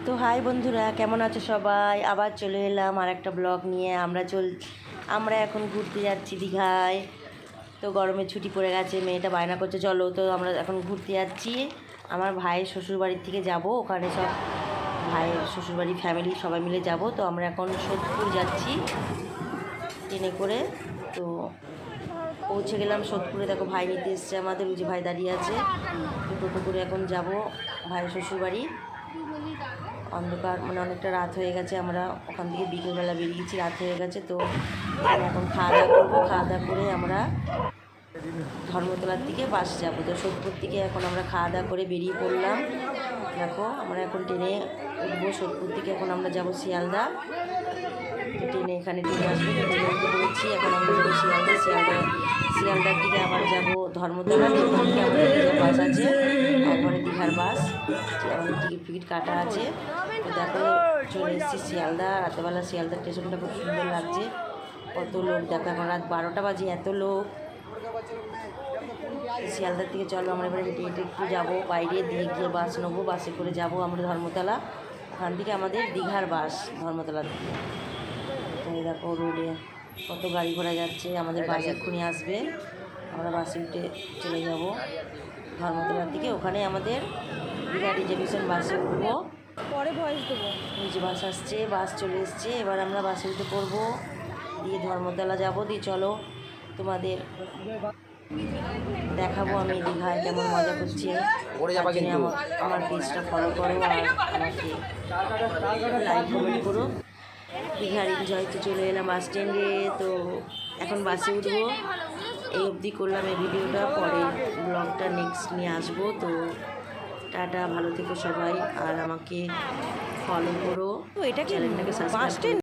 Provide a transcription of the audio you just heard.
তো হাই বন্ধুরা, কেমন আছো সবাই? আবার চলে এলাম আর একটা ব্লগ নিয়ে। আমরা এখন ঘুরতে যাচ্ছি দীঘায়। তো গরমের ছুটি পড়ে গেছে, মেয়েটা বায়না করছে চলো, তো আমরা এখন ঘুরতে যাচ্ছি। আমার ভাইয়ের শ্বশুরবাড়ির থেকে যাব, ওখানে সব ভাইয়ের শ্বশুরবাড়ি ফ্যামিলি সবাই মিলে যাব। তো আমরা এখন সোদপুর যাচ্ছি ট্রেনে করে। তো পৌঁছে গেলাম সোদপুরে। দেখো ভাই নিতে এসছে আমাদের, ওই যে ভাই দাঁড়িয়ে আছে। তো টোটো করে এখন যাব ভাইয়ের শ্বশুরবাড়ি। অন্ধকার মানে অনেকটা রাত হয়ে গেছে, আমরা ওখান থেকে বিকেলবেলা বেরিয়েছি, রাত হয়ে গেছে। তো এখন খাওয়া দাওয়া করবো, খাওয়া দাওয়া করে আমরা ধর্মতলার দিকে বাস যাবো। তো সোদপুর থেকে এখন আমরা খাওয়া দাওয়া করে বেরিয়ে পড়লাম। দেখো আমরা এখন ট্রেনে উঠবো সোদপুর থেকে, এখন আমরা যাব শিয়ালদা। তো ট্রেনে এখানে ট্রেনে আসবো, তো ট্রেনে উঠে পড়েছি। এখন আমরা যাবো শিয়ালদার দিকে আবার যাব ধর্মতলা। ওখান থেকে আমাদের যে বাস আছে একবারে দীঘার বাস, আমাদের টিকিট কাটা আছে। তো দেখো চলে এসেছি শিয়ালদা। রাতেবেলা শিয়ালদা স্টেশনটা খুব সুন্দর লাগছে, কত লোক দেখো, এখন রাত 12টা বাজে, এত লোক। শিয়ালদার থেকে চলো আমরা এবারে হেঁটে হেঁটে একটু যাবো বাইরে, দিয়ে গিয়ে বাস নেবো, বাসে করে যাব আমরা ধর্মতলা। ওখান থেকে আমাদের দীঘার বাস ধর্মতলা থেকে। তো এই দেখো রোডে কত গাড়ি ঘোড়া যাচ্ছে, আমাদের বাস এক্ষুনি আসবে, আমরা বাসে উঠে চলে যাব ধর্মতলার দিকে। ওখানে আমাদের দীঘা রিজার্ভেশন বাসে উঠবো, পরে ভয়েস দেবো। ওই যে বাস আসছে, বাস চলে এসছে, এবার আমরা বাসে উঠে পড়বো, দিয়ে ধর্মতলা যাব। দিয়ে চলো তোমাদের দেখাবো আমি দীঘায় কেমন মজা করছি। আমার পেজটা ফলো করো আর আমাকে লাইক কমেন্ট করো। দীঘার এনজয়তে চলে এলাম বাস স্ট্যান্ডে। তো এখন বাসে উঠবো। এই অবধি করলাম এই ভিডিওটা, পরে ব্লগটা নেক্সট নিয়ে আসবো। তো টাটা, ভালো থেকো সবাই, আর আমাকে ফলো করো, চ্যানেলটাকে সাবস্ক্রাইব করো।